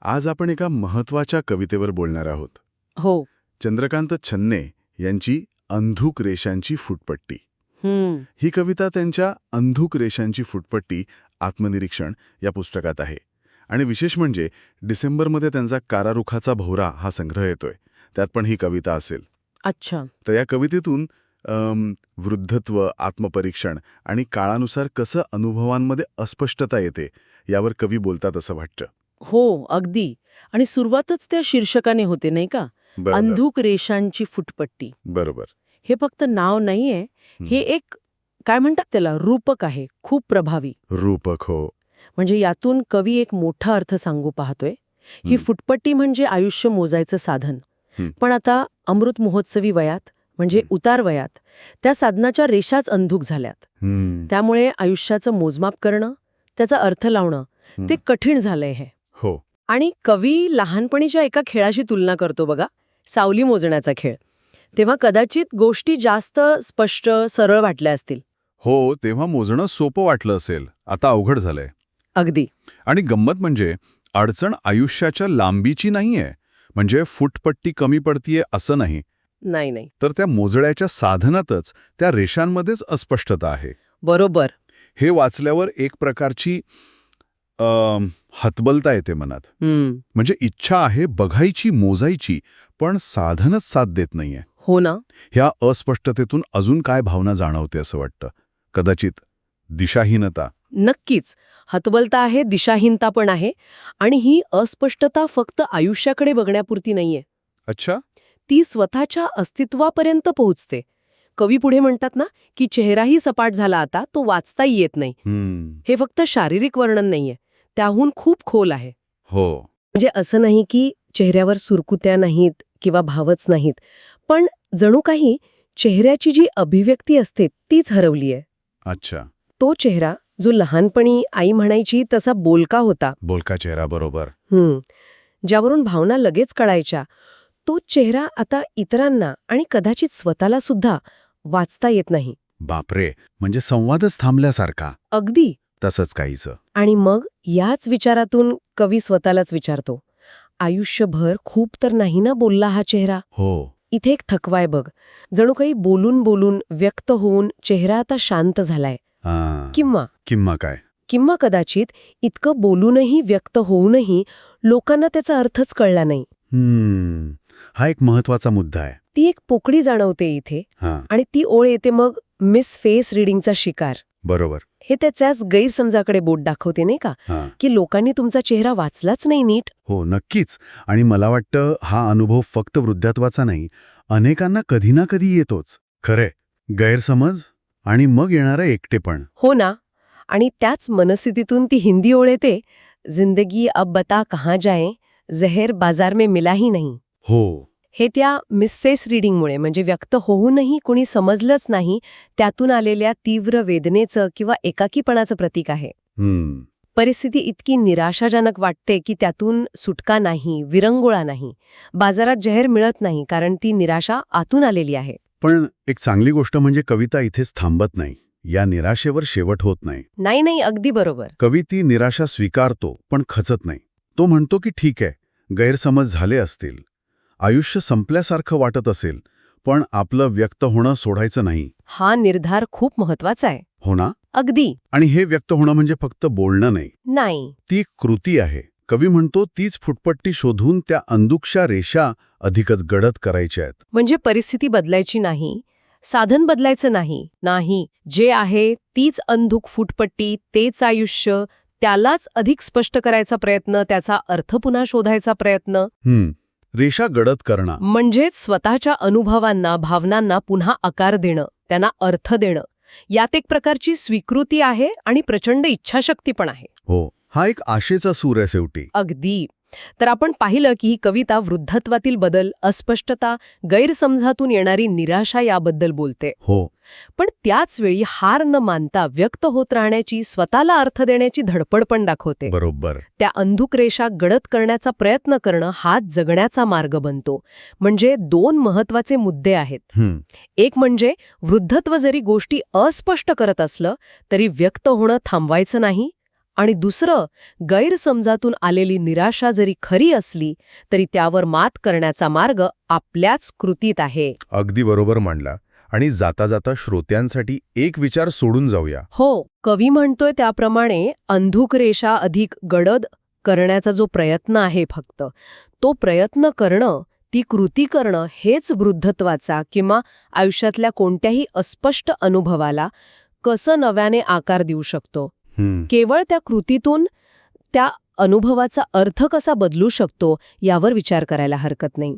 आज आपण एका महत्वाच्या कवितेवर बोलणार आहोत. हो. चंद्रकांत छन्ने यांची अंधुक रेषांची फुटपट्टी. ही कविता त्यांच्या अंधुक रेषांची फुटपट्टी आत्मनिरीक्षण या पुस्तकात आहे. आणि विशेष म्हणजे डिसेंबरमध्ये त्यांचा कारारुखाचा भोवरा हा संग्रह येतोय. त्यात पण ही कविता असेल. अच्छा. तर या कवितेतून वृद्धत्व, आत्मपरीक्षण आणि काळानुसार कसं अनुभवांमध्ये अस्पष्टता येते यावर कवी बोलतात असं वाटतं. हो, अगदी. आणि सुरुवातच त्या शीर्षकाने होते नाही का? बरोबर. अंधुक रेषांची फुटपट्टी. बरोबर. हे फक्त नाव नाहीये, हे एक काय म्हणतात त्याला, रूपक आहे, खूप प्रभावी. रूपक. हो. म्हणजे यातून कवी एक मोठा अर्थ सांगू पाहतोय. ही फुटपट्टी म्हणजे आयुष्य मोजायचं साधन. पण आता अमृत महोत्सवी वयात म्हणजे उतार वयात त्या साधनाच्या रेषाच अंधुक झाल्यात. त्यामुळे आयुष्याचं मोजमाप करणं, त्याचा अर्थ लावणं ते कठीण झालंय हे. हो. आणि कवी लहानपणीच्या एका खेळाशी तुलना करतो बघा, सावली मोजण्याचा खेळ. तेव्हा कदाचित गोष्टी जास्त स्पष्ट, सरळ वाटल्या असतील. हो, तेव्हा मोजणं सोपं वाटलं असेल. आता अवघड झालंय. अगदी. आणि गंमत म्हणजे अडचण आयुष्याच्या लांबीची नाहीये. म्हणजे फुटपट्टी कमी पडतीये असं नाही. नाही. तर त्या मोजण्याच्या साधनातच त्या रेषांमध्येच अस्पष्टता आहे. बरोबर. हे वाचल्यावर एक प्रकारची हतबलता येते मनात. म्हणजे इच्छा आहे बघायची, मोजायची, पण साधनच साथ देत नाहीये. हो ना. ह्या अस्पष्टतेतून अजून काय भावना जाणवते असं वाटतं? कदाचित दिशाहीनता. नक्कीच. हतबलता आहे, दिशाहीनता पण आहे. आणि ही अस्पष्टता फक्त आयुष्याकडे बघण्यापुरती नाहीये. अच्छा. ती स्वतःच्या अस्तित्वापर्यंत पोहोचते. कवी पुढे म्हणतात ना, की चेहराही सपाट झाला आता, तो वाचताही येत नाही. हे फक्त शारीरिक वर्णन नाहीये, त्याहून खूप खोल आहे. हो. म्हणजे असं नाही की चेहऱ्यावर सुरकुत्या नाहीत किंवा भावच नाहीत, पण जणू काही चेहऱ्याची जी अभिव्यक्ती असते तीच हरवली आहे. अच्छा. तो चेहरा जो लहानपणी आई म्हणायची तसा बोलका होता, बोलका चेहरा. बरोबर. ज्यावरून भावना लगेच कळायच्या, तो चेहरा आता इतरांना आणि कदाचित स्वतःला सुद्धा वाचता येत नाही. बापरे, म्हणजे संवादच थांबल्यासारखा. अगदी. तसंच काहीचं. आणि मग याच विचारातून कवी स्वतःलाच विचारतो, आयुष्यभर खूप तर नाही ना बोलला हा चेहरा? हो. इथे एक थकवाय बघ. जणू काही बोलून बोलून व्यक्त होऊन चेहरा आता शांत झालाय. किंवा काय? किंवा कदाचित इतकं बोलूनही, व्यक्त होऊनही लोकांना त्याचा अर्थच कळला नाही. हा एक महत्वाचा मुद्दा आहे. ती एक पोकळी जाणवते इथे. आणि ती ओळ येते मग मिस फेस रिडिंगचा शिकार. बरोबर. हे त्याच्याच गैरसमजाकडे बोट दाखवते नाही का, की लोकांनी तुमचा चेहरा वाचलाच नाही नीट. हो, नक्कीच. आणि मला वाटतं हा अनुभव फक्त वृद्धात्वाचा नाही, अनेकांना कधी ना कधी येतोच. खरे, गैरसमज आणि मग येणारं एकटेपण. हो ना. आणि त्याच मनस्थितीतून ती हिंदी ओळ येते, जिंदगी अब बता कहाँ जाए, जहर बाजार में मिला ही नहीं. हो. हे त्या मिसेस रिडिंगमुळे, म्हणजे व्यक्त होऊनही कुणी समजलंच नाही, त्यातून आलेल्या तीव्र वेदनेचं किंवा एकाकीपणाचं प्रतीक आहे. परिस्थिती इतकी निराशाजनक वाटते की त्यातून सुटका नाही, विरंगुळा नाही. बाजारात जहर मिळत नाही कारण ती निराशा आतून आलेली आहे. पण एक चांगली गोष्ट म्हणजे कविता इथेच थांबत नाही. या निराशेवर शेवट होत नाही. नाही, अगदी बरोबर. कवी ती निराशा स्वीकारतो, पण खचत नाही. तो म्हणतो की ठीक आहे, गैरसमज झाले असतील, आयुष्य संपल्यासारखं वाटत असेल, पण आपलं व्यक्त होणं सोडायचं नाही. हा निर्धार खूप महत्वाचा आहे. हो ना? अगदी. आणि हे व्यक्त होणं म्हणजे फक्त बोलणं नाही. ती कृती आहे. कवी म्हणतो तीच फुटपट्टी शोधून त्या अंधुकशा रेषा अधिकच गडद करायच्या आहेत. म्हणजे परिस्थिती बदलायची नाही, साधन बदलायचं नाही. जे आहे तीच अंधुक फुटपट्टी, तेच आयुष्य, त्यालाच अधिक स्पष्ट करायचा प्रयत्न, त्याचा अर्थ पुन्हा शोधायचा प्रयत्न. रेषा गडद करणं म्हणजेच स्वतःच्या अनुभवांना, भावनांना पुन्हा आकार देणं, त्यांना अर्थ देणं. यात एक प्रकारची स्वीकृती आहे आणि प्रचंड इच्छाशक्ती पण आहे. हो. हा एक आशेचा सूर आहे शेवटी. अगदी. तर आपण पाहिलं की ही कविता वृद्धत्वातील बदल, अस्पष्टता, गैरसमजातून येणारी निराशा याबद्दल बोलते. हो. पण त्याच वेळी हार न मानता व्यक्त होत राहण्याची, स्वतःला अर्थ देण्याची धडपड पण दाखवते. बरोबर. त्या अंधुक रेषा गडद करण्याचा प्रयत्न करणं हाच जगण्याचा मार्ग बनतो. म्हणजे दोन महत्वाचे मुद्दे आहेत. एक म्हणजे वृद्धत्व जरी गोष्टी अस्पष्ट करत असलं तरी व्यक्त होणं थांबवायचं नाही, आणि दुसरं, गैरसमजातून आलेली निराशा जरी खरी असली तरी त्यावर मात करण्याचा मार्ग आपल्याच कृतीत आहे. अगदी बरोबर मांडला. आणि जाता जाता श्रोत्यांसाठी एक विचार सोडून जाऊया. हो, कवी म्हणतोय त्याप्रमाणे अंधुक रेषा अधिक गडद करण्याचा जो प्रयत्न आहे फक्त, तो प्रयत्न करणं, ती कृती करणं हेच वृद्धत्वाचा किंवा आयुष्यातल्या कोणत्याही अस्पष्ट अनुभवाला कसं नव्याने आकार देऊ शकतो. केवळ त्या कृतीतून त्या अनुभवाचा अर्थ कसा बदलू शकतो यावर विचार करायला हरकत नाही.